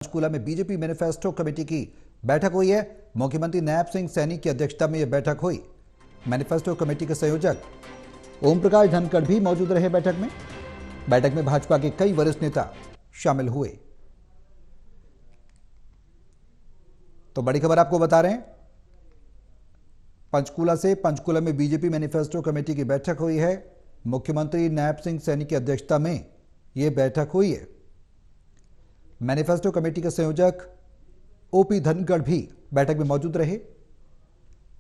पंचकूला में BJP manifesto committee की बैठक हुई है। मुख्यमंत्री नैब सिंह सैनी की अध्यक्षता में यह बैठक हुई। मैनिफेस्टो कमेटी के संयोजक ओम प्रकाश धनखड़ भी मौजूद रहे। बैठक में भाजपा के कई वरिष्ठ नेता शामिल हुए। तो बड़ी खबर आपको बता रहे हैं पंचकूला में बीजेपी मैनिफेस्टो कमेटी की बैठक हुई है। मुख्यमंत्री नैब सिंह सैनी की अध्यक्षता में यह बैठक हुई है। मैनिफेस्टो कमेटी के संयोजक ओपी धनखड़ भी बैठक में मौजूद रहे।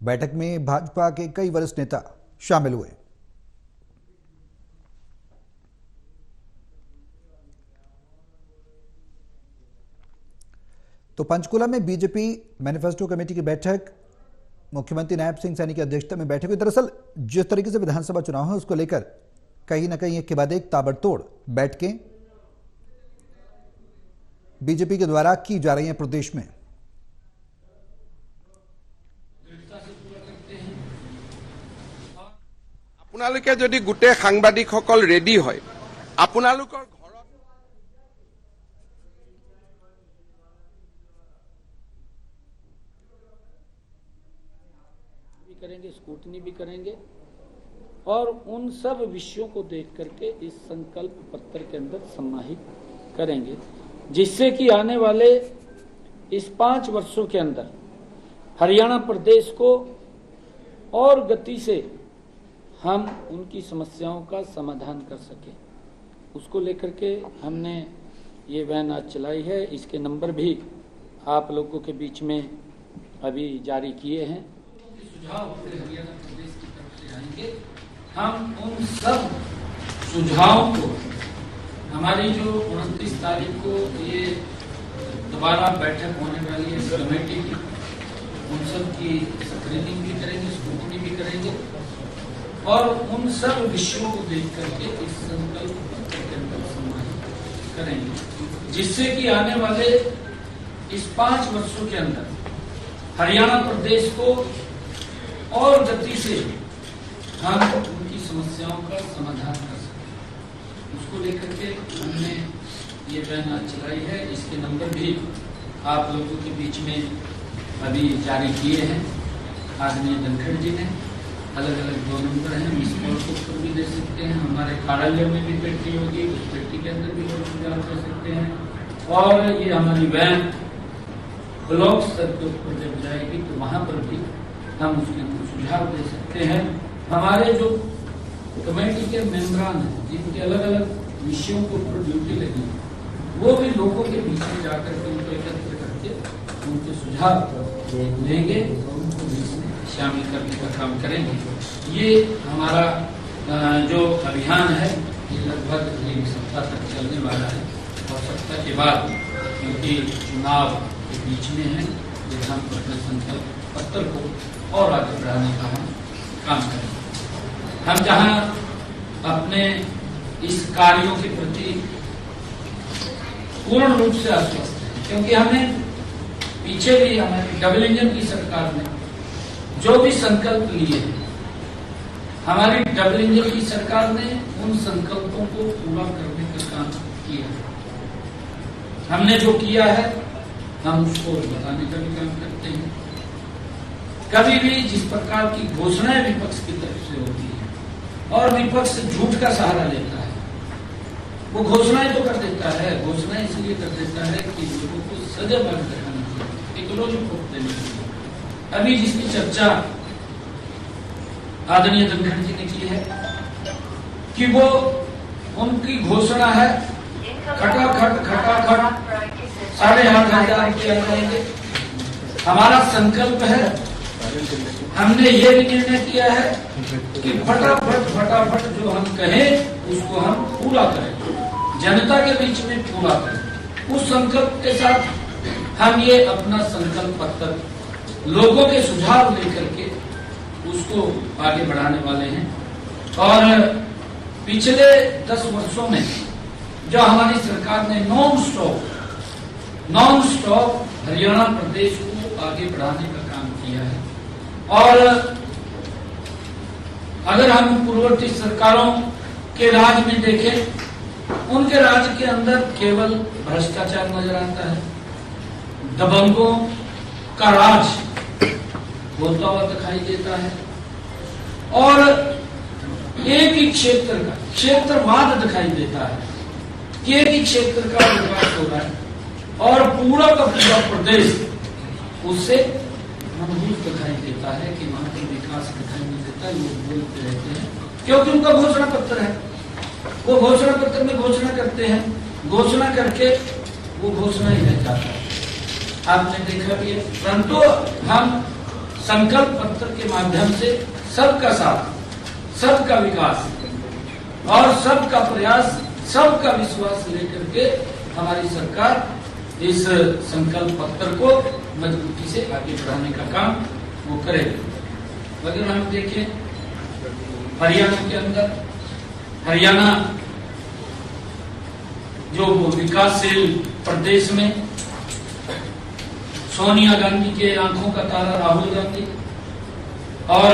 बैठक में भाजपा के कई वरिष्ठ नेता शामिल हुए। तो पंचकूला में बीजेपी मैनिफेस्टो कमेटी की बैठक मुख्यमंत्री नैब सिंह सैनी की अध्यक्षता में बैठक हुई। दरअसल जिस तरीके से विधानसभा चुनाव है उसको लेकर कहीं ना कहीं एक के बाद एक ताबड़तोड़ बैठकें बीजेपी के द्वारा की जा रही हैं प्रदेश में। আপোনালোকে যদি গোটে সাংবাদিকসকল ৰেডি হয় আপোনালোকৰ ঘৰত भी करेंगे, स्क्रूटनी भी करेंगे और उन सब विषयों को देख करके इस संकल्प पत्र के अंदर समाहित करेंगे, जिससे कि आने वाले इस 5 वर्षों के अंदर हरियाणा प्रदेश को और गति से हम उनकी समस्याओं का समाधान कर सके। उसको लेकर के हमने ये वैन आज चलाई है। इसके नंबर भी आप लोगों के बीच में अभी जारी किए हैं। सुझाव हरियाणा प्रदेश की तरफ से आएंगे। हम उन सब सुझावों को हमारी जो 29 तारीख को ये दोबारा बैठक होने वाली है कमेटी की, उन सब की स्क्रीनिंग भी करेंगे, स्क्रूटनी भी करेंगे और उन सब विषयों को देख करके इस संकल्प पत्र के अंदर समाहित करेंगे, जिससे कि आने वाले इस 5 वर्षों के अंदर हरियाणा प्रदेश को और गति से हम उनकी समस्याओं का समाधान कर सकें। उसको लेकर के हमने ये वैन आज चलाई है। इसके नंबर भी आप लोगों के बीच में अभी जारी किए हैं आदरणीय धनखड़ जी ने। अलग अलग 2 नंबर हैं, मिस कॉल पर भी दे सकते हैं। हमारे कार्यालय में भी पेटी होगी, उस पेटी के अंदर भी लोग सुझाव दे सकते हैं। और ये हमारी वैन ब्लॉक स्तर के ऊपर जब जाएगी तो वहां पर भी हम उसके अंदर सुझाव दे सकते हैं। हमारे जो कमेटी के मेंबरान हैं जिनके अलग अलग विषयों के ऊपर ड्यूटी लगी, वो भी लोगों के बीच में जाकर के उनको एकत्र करके उनके सुझाव लेंगे और उनको बीच में शामिल करने का काम करेंगे। ये हमारा जो अभियान है ये लगभग 1 सप्ताह तक चलने वाला है और सप्ताह के बाद क्योंकि चुनाव के बीच में है, जैसे हम अपने संकल्प पत्र को और आगे बढ़ाने का हम काम करेंगे। हम जहां अपने इस कार्यों के प्रति पूर्ण रूप से आश्वस्त हैं, क्योंकि हमें पीछे भी हमारी डबल इंजन की सरकार ने जो भी संकल्प लिए हैं, हमारी डबल इंजन की सरकार ने उन संकल्पों को पूरा करने का काम किया है। हमने जो किया है हम उसको बताने का भी काम करते हैं। कभी भी जिस प्रकार की घोषणाएं विपक्ष की तरफ से होती है और विपक्ष झूठ का सहारा लेता है, वो घोषणाएं तो कर देता है, घोषणाएं इसलिए कर देता है कि लोगों को सजा बन दिखाने के लिए, इकोलॉजी वोट देने के लिए। अभी जिसकी चर्चा आदरणीय धनखड़ जी ने की है कि वो उनकी घोषणा है खटाखट 8,500 रुपया करेंगे। हमारा संकल्प है, हमने ये भी निर्णय किया है कि फटाफट जो हम कहें उसको हम पूरा करें, जनता के बीच में पूरा करें। उस संकल्प के साथ हम ये अपना संकल्प पत्र लोगों के सुझाव लेकर के उसको आगे बढ़ाने वाले हैं। और पिछले 10 वर्षों में जो हमारी सरकार ने नॉन स्टॉप हरियाणा प्रदेश को आगे बढ़ाने का काम किया है। और अगर हम पूर्ववर्ती सरकारों के राज में देखें, उनके राज्य के अंदर केवल भ्रष्टाचार नजर आता है, दबंगों का राज होता हुआ दिखाई देता है और एक ही क्षेत्र का क्षेत्रवाद दिखाई देता है कि एक ही क्षेत्र का विकास हो रहा है और पूरा का पूरा प्रदेश उससे मजबूत दिखाई देता है कि वहां पर विकास दिखाई नहीं देता। लोग बोलते रहते हैं क्योंकि उनका घोषणा पत्र है, वो घोषणा पत्र में घोषणा करते हैं, घोषणा करके वो घोषणा ही रह जाता है। आपने देखा भी है, परंतु हम संकल्प पत्र के माध्यम से सबका साथ, सबका विकास और सबका प्रयास, सबका विश्वास लेकर के हमारी सरकार इस संकल्प पत्र को मजबूती से आगे बढ़ाने का काम वो करेगी। अगर हम देखें हरियाणा के अंदर, हरियाणा जो विकासशील प्रदेश में सोनिया गांधी के आंखों का तारा राहुल गांधी और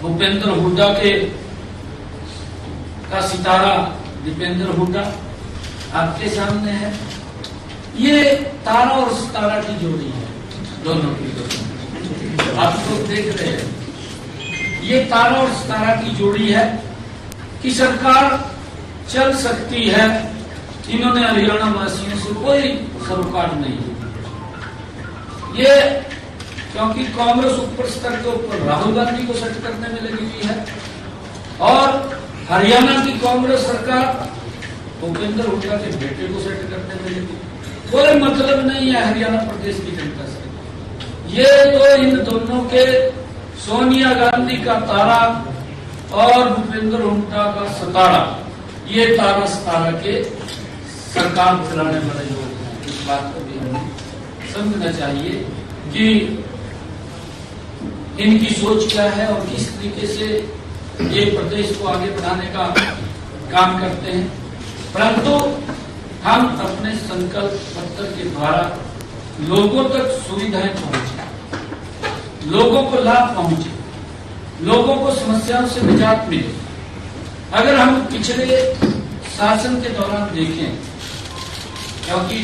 भूपेंद्र हुड्डा का सितारा दीपेंद्र हुड्डा आपके सामने है। ये तारा और सितारा की जोड़ी है, दोनों की आप लोग देख रहे हैं। ये तारा और सितारा की जोड़ी है कि सरकार चल सकती है। इन्होंने हरियाणा वासियों से कोई सरोकार नहीं, ये क्योंकि कांग्रेस ऊपर स्तर के ऊपर राहुल गांधी को सेट करने में लगी हुई है और हरियाणा की कांग्रेस सरकार भूपेंद्र हुड्डा के बेटे को सेट करने में लगी। कोई मतलब नहीं है हरियाणा प्रदेश की जनता से। ये तो इन दोनों के सोनिया गांधी का तारा और भूपेंद्र हुड्डा का सितारा, ये तारा सितारा के सरकार चलाने वाले लोग हैं। इस बात को भी हमें समझना चाहिए कि इनकी सोच क्या है और किस तरीके से ये प्रदेश को आगे बढ़ाने का काम करते हैं। परंतु हम अपने संकल्प पत्र के द्वारा लोगों तक सुविधाएं पहुंचे, लोगों को लाभ पहुंचे, लोगों को समस्याओं से निजात मिले। अगर हम पिछले शासन के दौरान देखें, क्योंकि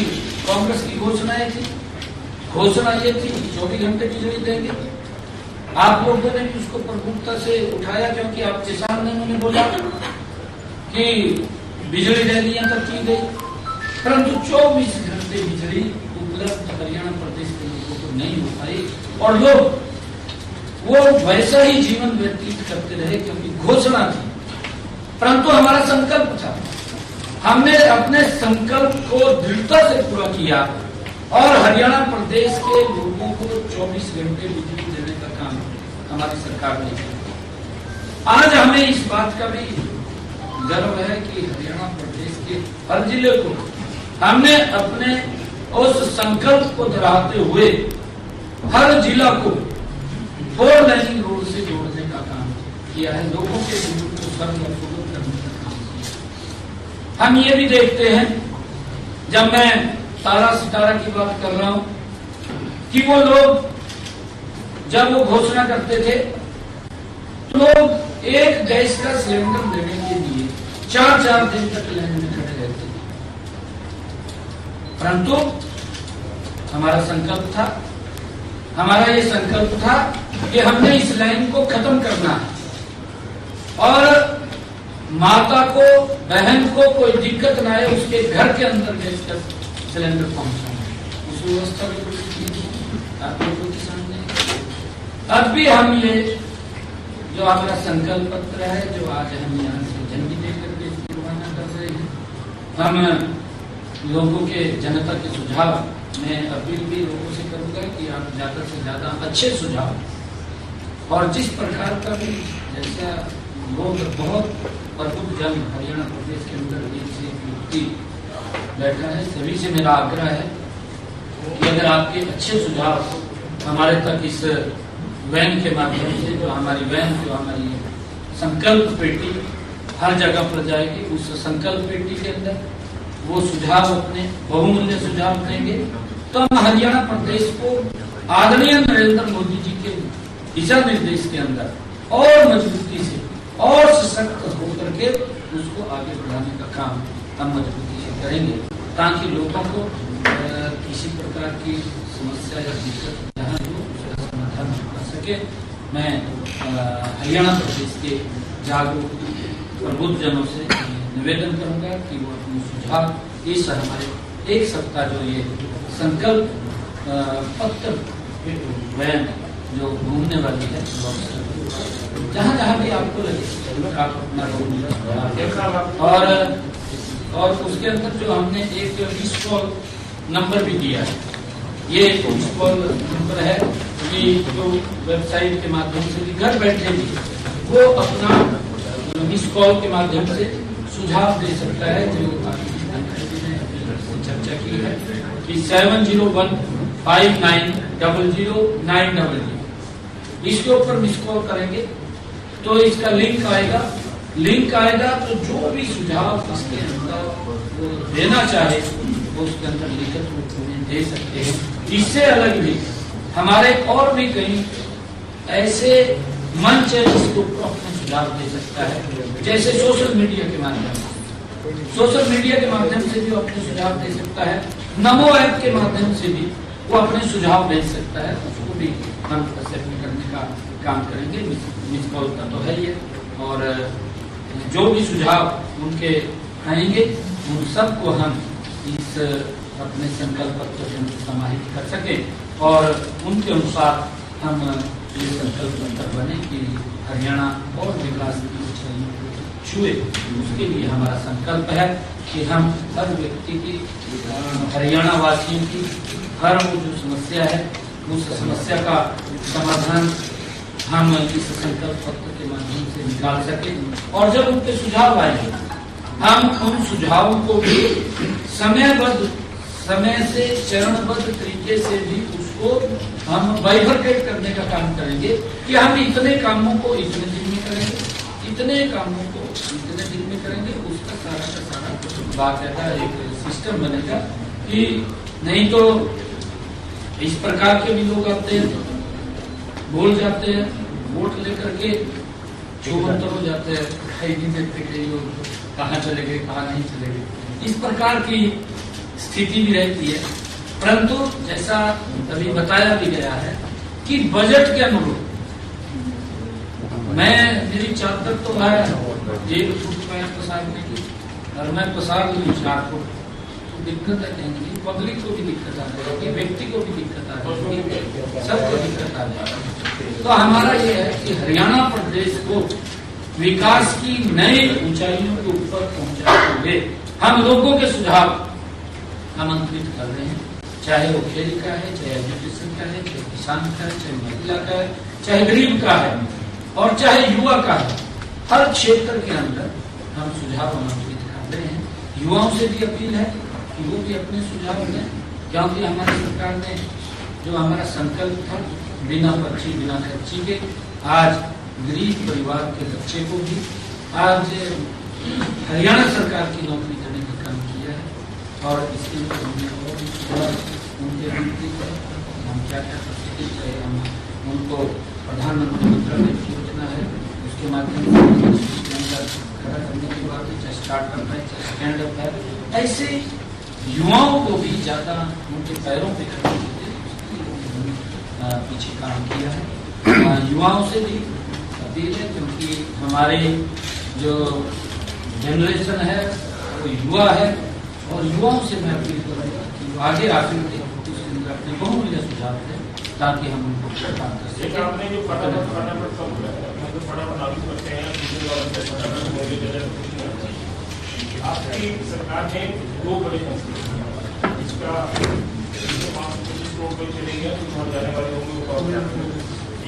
कांग्रेस की घोषणाएं थी, घोषणा ये थी 24 घंटे बिजली देंगे। आप लोगों ने भी उसको प्रमुखता से उठाया क्योंकि आपके सामने उन्होंने बोला कि बिजली रैलियां तक की गई, परंतु 24 घंटे बिजली उपलब्ध हरियाणा प्रदेश के लोगों को नहीं हो पाई और लोग वो वैसा ही जीवन व्यतीत करते रहे क्योंकि घोषणा थी। परंतु हमारा संकल्प था, हमने अपने संकल्प को दृढ़ता से पूरा किया और हरियाणा प्रदेश के लोगों को 24 घंटे बिजली देने का काम हमारी सरकार ने किया। आज हमें इस बात का भी गर्व है कि हरियाणा प्रदेश के हर जिले को हमने अपने उस संकल्प को दोहराते हुए हर जिला को 4 लाइन रोड से जोड़ने का काम किया है, लोगों के जीवन को सरल और सुगम करने का काम किया। हम ये भी देखते हैं, जब मैं तारा सितारा की बात कर रहा हूं, कि वो लोग जब वो घोषणा करते थे तो लोग एक गैस का सिलेंडर लेने के लिए 4-4 दिन तक लाइन में खड़े रहते थे। परंतु हमारा संकल्प था, हमारा ये संकल्प था कि हमने इस लाइन को खत्म करना है और माता को, बहन को कोई दिक्कत ना आए, उसके घर के अंदर गैस का सिलेंडर पहुंचाना। उस व्यवस्था आप लोगों के सामने अब भी हम ये जो हमारा संकल्प पत्र है, जो आज हम यहाँ से झंडी देकर के इसकी रवाना कर रहे हैं, हम लोगों के, जनता के सुझाव मैं अपील भी लोगों से करूंगा कि आप ज्यादा से ज्यादा अच्छे सुझाव और जिस प्रकार का भी जैसा लोग बहुत प्रबुद्ध जन हरियाणा प्रदेश के अंदर एक से एक व्यक्ति बैठा है, सभी से मेरा आग्रह है कि अगर आपके अच्छे सुझाव हमारे तक इस वैन के माध्यम से, जो हमारी वैन, जो हमारी संकल्प पेटी हर जगह पर जाएगी, उस संकल्प पेटी के अंदर वो सुझाव अपने बहुमूल्य सुझाव देंगे तो हम हरियाणा प्रदेश को आदरणीय नरेंद्र मोदी जी के दिशा निर्देश के अंदर और मजबूती से और सशक्त होकर के उसको आगे बढ़ाने का काम हम मजबूती से करेंगे, ताकि लोगों को किसी प्रकार प्रकार की समस्या या दिक्कत जहाँ हो उसका समाधान कर सके। मैं हरियाणा प्रदेश के जागरूक प्रबुद्ध जनों से निवेदन करूंगा कि वो अपने सुझाव इस हमारे एक सप्ताह जो ये संकल्प पत्र वैन जो घूमने वाली है, जहाँ जहाँ भी आपको लगे आप अपना और उसके अंदर जो हमने एक मिस कॉल नंबर भी दिया है, ये मिस कॉल नंबर है कि जो वेबसाइट के माध्यम से भी घर बैठे भी वो अपना मिस कॉल के माध्यम से सुझाव दे सकता है, जो चर्चा की है कि 7015900900 इसके ऊपर मिस कॉल करेंगे तो इसका लिंक आएगा तो जो भी सुझाव इसके अंदर वो देना चाहे वो उसके अंदर लिखित रूप में दे सकते हैं। इससे अलग भी हमारे और भी कई ऐसे मंच है जिसके ऊपर अपने सुझाव दे सकता है, जैसे सोशल मीडिया के माध्यम से भी वो अपने सुझाव दे सकता है। नमो ऐप के माध्यम से भी वो अपने सुझाव भेज सकता है, उसको भी हम एक्सेप्ट करने का काम करेंगे। मिस कॉल का तो है ये, और जो भी सुझाव उनके आएंगे उन सबको हम इस अपने संकल्प पत्र में समाहित कर सके और उनके अनुसार हम ये संकल्प पत्र बने कि हरियाणा और विकास की ऊंचाइयों को छुए। उसके लिए हमारा संकल्प है कि हम हर व्यक्ति की, हरियाणा वासियों की हर वो जो समस्या है उस समस्या का समाधान हम इस संकल्प पत्र के माध्यम से निकाल सके। और जब उनके सुझाव आएंगे हम उन सुझावों को भी समय से चरणबद्ध तरीके से भी उसको हम बाइफरकेट करने का काम करेंगे कि हम इतने कामों को इतने दिन में करेंगे, इतने कामों को इतने दिन में करेंगे। उसका सारा का सारा बाकायदा एक सिस्टम बनेगा कि नहीं तो इस प्रकार के भी लोग आते हैं, बोल जाते हैं, वोट लेकर के चौबंतर हो जाते हैं, दिखाई नहीं देते कई लोग कहाँ चले गए कहाँ नहीं चले गए, इस प्रकार की स्थिति भी रहती है। परंतु जैसा अभी बताया भी गया है कि बजट के अनुरूप मेरी चादर तो है 1 फुट मैं पसारने की और मैं पसार लूँ 4 फुट, तो दिक्कत है नहीं, पब्लिक को भी दिक्कत आ जाएगी, व्यक्ति को भी दिक्कत आ जाएगी, सबको दिक्कत आ जाएगी। तो हमारा ये है कि हरियाणा प्रदेश को विकास की नई ऊंचाइयों के ऊपर पहुंचाते हुए हम लोगों के सुझाव आमंत्रित कर रहे हैं, चाहे वो खेल का है, चाहे एजुकेशन का है, चाहे किसान का है, चाहे महिला का है, चाहे गरीब का है और चाहे युवा का है। हर क्षेत्र के अंदर हम सुझाव आमंत्रित कर रहे हैं। युवाओं से भी अपील है कि वो भी अपने सुझाव दें, क्योंकि हमारी सरकार ने जो हमारा संकल्प था बिना पर्ची बिना खर्ची के आज गरीब परिवार के बच्चे को भी आज हरियाणा सरकार की नौकरी करने का काम किया है। और इसके लिए हमने और भी उनके विनती पर हम क्या क्या कर सकते, चाहे हम उनको प्रधानमंत्री मुद्रा योजना है उसके माध्यम से खड़ा करने के बाद चाहे स्टार्टअप है चाहे स्टैंडअप है, ऐसे युवाओं को भी ज्यादा उनके पैरों पे खड़े होते पीछे काम किया है। युवाओं से भी अपील है क्योंकि हमारे जो जनरेशन है वो युवा है और युवाओं से मैं अपील करूँगा कि वो आगे आकर के अपने बहुमूल्य सुझाव दें ताकि हम उनको काम कर सकें। आपने जो फटाफट लागू करते हैं आपकी सरकार ने 2 बड़े फैसले इसका 525 करोड़ रुपये चलेंगे कुछ जाने वाले होंगे,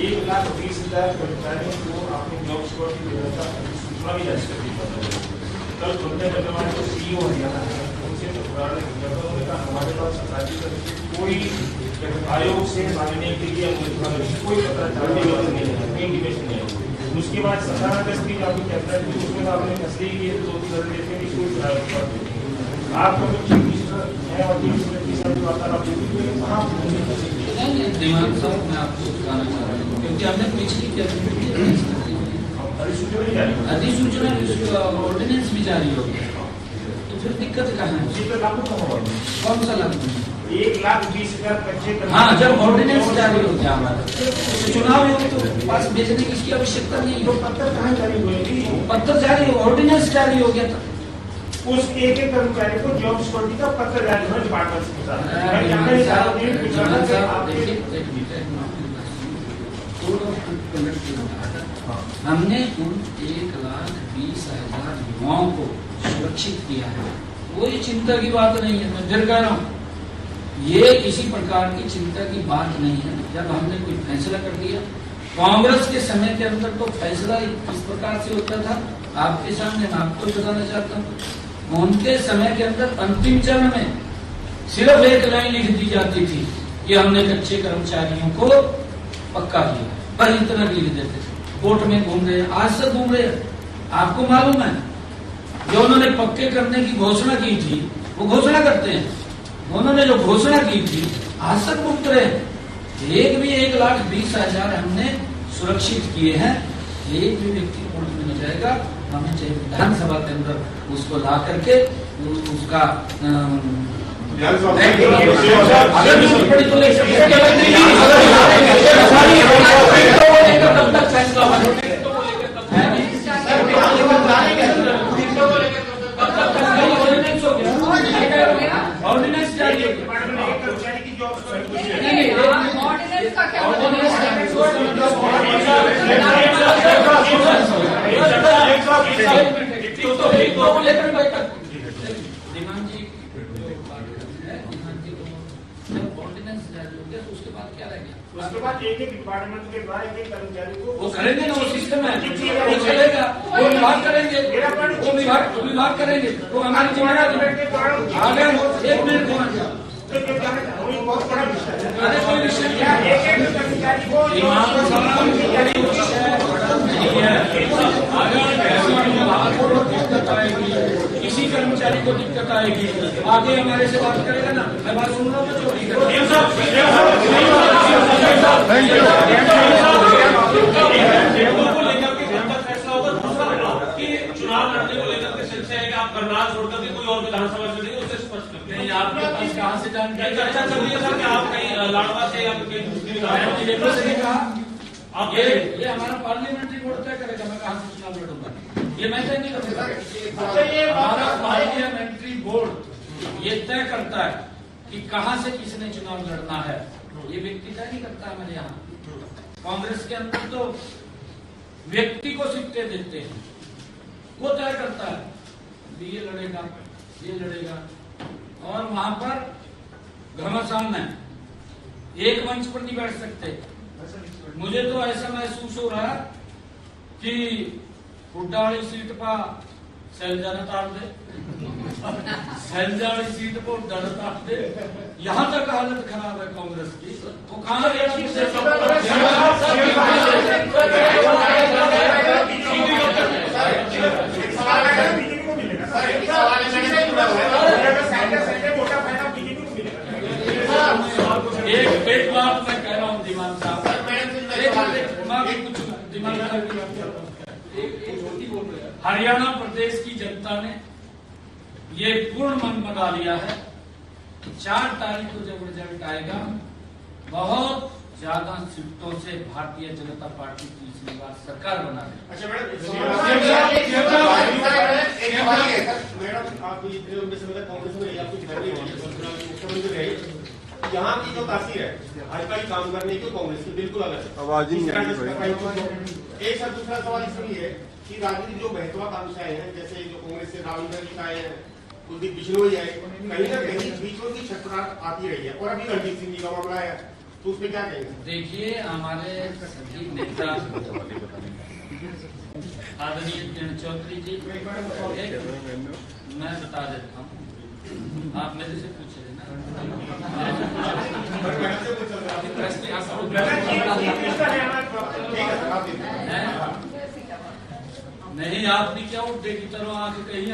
1,20,000 कर्मचारियों को आपने जॉब सिक्योरिटी व्यवस्था सूचना भी जारी कर दी। कल खुलने करने वाले जो CEO हरियाणा है उनसे तो हमारे पास कोई आयोग से मांगने के लिए कोई पत्राचार नहीं है, कोई इंडिकेशन नहीं है। उसके बाद 17 अगस्त की आपकी कैबिनेट थी उसमें आपने फैसले किए 2 कर देते हैं इसको आपका जो चीफ मिनिस्टर है और चीफ मिनिस्टर के साथ वार्तालाप दिमाग साहब मैं आपको बताना चाह रहा हूँ क्योंकि हमने पिछली कैबिनेट अधिसूचना ऑर्डिनेंस भी जारी हो गया, तो फिर दिक्कत कहाँ है? लागू कौन सा लागू 1,20,000 कच्चे हाँ, जब ऑर्डिनेंस जारी हो गया हमारा तो चुनाव हो तो पास भेजने की इसकी आवश्यकता नहीं है। पत्र कहाँ जारी हुए? पत्र जारी हो, ऑर्डिनेंस जारी हो गया था। उस एक कर्मचारी को जॉब सिक्योरिटी का पत्र जारी हुआ डिपार्टमेंट से हमने उन 1,20,000 युवाओं को सुरक्षित किया है। वो ये चिंता की बात नहीं है। मैं फिर कह रहा हूँ, ये किसी प्रकार की चिंता की बात नहीं है। जब हमने कोई फैसला कर दिया, कांग्रेस के समय के अंदर तो फैसला इस प्रकार से होता था, आपके सामने मैं आपको बताना चाहता हूँ, उनके समय के अंदर अंतिम चरण में सिर्फ एक लाइन लिख दी जाती थी कि हमने कच्चे कर्मचारियों को पक्का किया, पर इतना लिख देते थे। कोर्ट में घूम रहे हैं, आज से घूम रहे हैं। आपको मालूम है, जो उन्होंने पक्के करने की घोषणा की थी, वो घोषणा करते हैं, उन्होंने जो घोषणा की थी आज तक घूमते रहे। एक भी 1,20,000 हमने सुरक्षित किए हैं। एक भी व्यक्ति कोर्ट में नहीं जाएगा। हमें चाहिए विधानसभा के अंदर उसको ला करके उसका ऑर्डिनेंस जारी हो गया। ऑर्डिनेंस का क्या उसके बाद क्या रह गया? उसके बाद एक डिपार्टमेंट के द्वारा एक कर्मचारी को वो करेंगे ना, वो सिस्टम है, वो चलेगा, वो विभाग करेंगे, वो विभाग करेंगे, वो हमारी जिम्मेदारी। अगर एक मिनट बहुत बड़ा विषय है। अरे कोई विषय नहीं है। एक कर्मचारी को किसी कर्मचारी को दिक्कत आएगी, आगे हमारे से बात करेगा ना, मैं बात सुन रहा हूँ तो चोरी चुनाव लड़ने को लेकर के शिक्षा है कि आप करनाल छोड़कर के कोई और विधानसभा से नहीं, उससे स्पष्ट करते हैं। आपके पास कहाँ से जानकारी? चर्चा चल रही है सर कि आप कहीं लाडवा से या कहीं दूसरी विधानसभा से कहा आप ये हमारा पार्लियामेंट्री बोर्ड तय करेगा मैं कहाँ से चुनाव लड़ूंगा, ये मैं तय नहीं करूंगा। हमारा पार्लियामेंट्री बोर्ड ये तय करता है कि कहाँ से किसने चुनाव लड़ना है, ये व्यक्ति तय नहीं करता। हमारे यहाँ कांग्रेस के अंदर तो व्यक्ति को सिक्के देते हैं, वो तय करता है ये लड़ेगा, ये लड़ेगा, और वहां पर घमासान है, एक मंच पर नहीं बैठ सकते। मुझे तो ऐसा महसूस हो रहा है कि हुड्डा वाली सीट पर सैलजा ने तार दे, सैलजा वाली सीट पर हुड्डा ने तार दे। यहाँ तक हालत खराब है कांग्रेस की। वो कहाँ एक बात मैं कह रहा हूँ दिमाग साहब, हरियाणा प्रदेश की जनता ने ये पूर्ण मन बना लिया है कि 4 तारीख को जब रिजल्ट आएगा, बहुत ज्यादा सीटों से भारतीय जनता पार्टी तीसरी बार सरकार बना रही है। अच्छा मैडम, आप कांग्रेस में मुख्यमंत्री रहे, यहाँ की जो तासीर है भाजपा की काम करने की कांग्रेस की बिल्कुल अलग है। आवाज ही नहीं। एक सर दूसरा सवाल इसलिए है कि राजनीतिक जो महत्वाकांक्षाएं हैं, जैसे जो कांग्रेस से राहुल गांधी का है, कुलदीप बिश्नोई है, कहीं ना कहीं बीचों की छटपटाहट आती रही है, और अभी रणजीत सिंह जी का मामला है, तो उस पर क्या कहेंगे? देखिए, हमारे सभी नेता आदरणीय चौधरी जी, मैं बता देता हूँ, आप मेरे से पूछे ना, नहीं आपने क्या उठे की तरह आके कहीं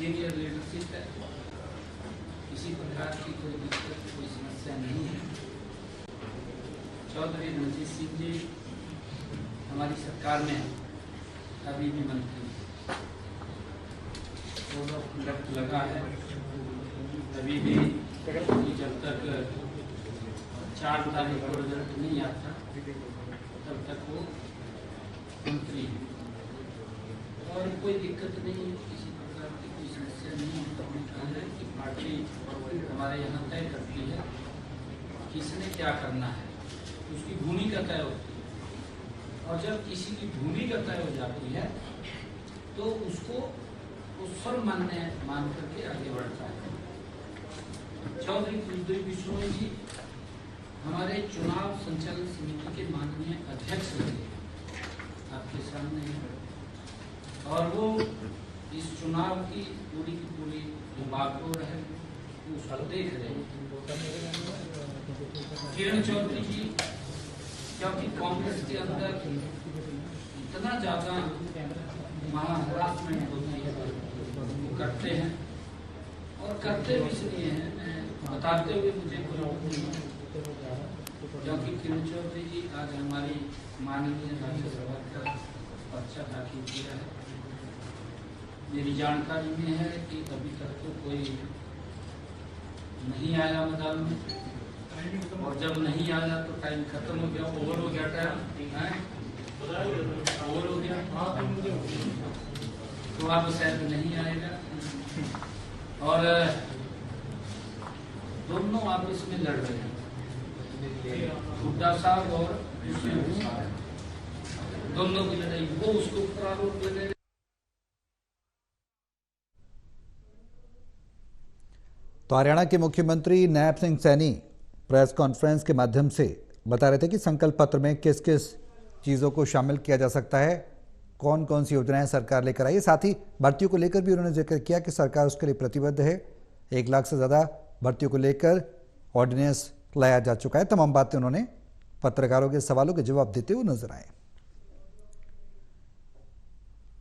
सीनियर लीडरशिप है, किसी प्रकार की कोई दिक्कत, कोई समस्या नहीं है। चौधरी रणजीत सिंह जी हमारी सरकार में अभी भी मंत्री कंडक्ट लगा है, अभी भी जब तक 4 तारीख को रिजल्ट नहीं आता तब तक वो मंत्री है और कोई दिक्कत नहीं है, किसी प्रकार की कोई समस्या नहीं है। हमने कहा है कि पार्टी हमारे यहाँ तय करती है किसने क्या करना है, उसकी भूमिका तय होती है और जब किसी की भूमिका तय हो जाती है तो उसको सर्वमान्य मान करके आगे बढ़ता है। चौधरी कुलदीप बिश्नोई जी हमारे चुनाव संचालन समिति के माननीय अध्यक्ष रहे, आपके सामने है, और वो इस चुनाव की पूरी जो बागडोर है उसको देख रहे हैं। किरण चौधरी जी क्योंकि कांग्रेस के अंदर इतना ज्यादा हरासमेंट होती है वो करते हैं और करते भी इसलिए हैं, मैं बताते हुए मुझे क्योंकि किरण चौधरी जी आज हमारी माननीय राज्यसभा का पर्चा दाखिल किया है। मेरी जानकारी में है कि अभी तक तो कोई नहीं आया मैदान में और जब नहीं आया तो टाइम खत्म हो गया, ओवर हो गया, टाइम ओवर हो गया तो आप शायद नहीं आएगा और दोनों आपस में लड़ रहे हैं, हुड्डा साहब और दुष्यंत साहब, दोनों की लड़ाई, वो उसको प्रारूप ले। तो हरियाणा के मुख्यमंत्री नैब सिंह सैनी प्रेस कॉन्फ्रेंस के माध्यम से बता रहे थे कि संकल्प पत्र में किस किस चीज़ों को शामिल किया जा सकता है, कौन कौन सी योजनाएं सरकार लेकर आई है। साथ ही भर्तियों को लेकर भी उन्होंने जिक्र किया कि सरकार उसके लिए प्रतिबद्ध है। 1 लाख से ज़्यादा भर्तियों को लेकर ऑर्डिनेंस लाया जा चुका है। तमाम बातें उन्होंने पत्रकारों के सवालों के जवाब देते हुए नजर आए।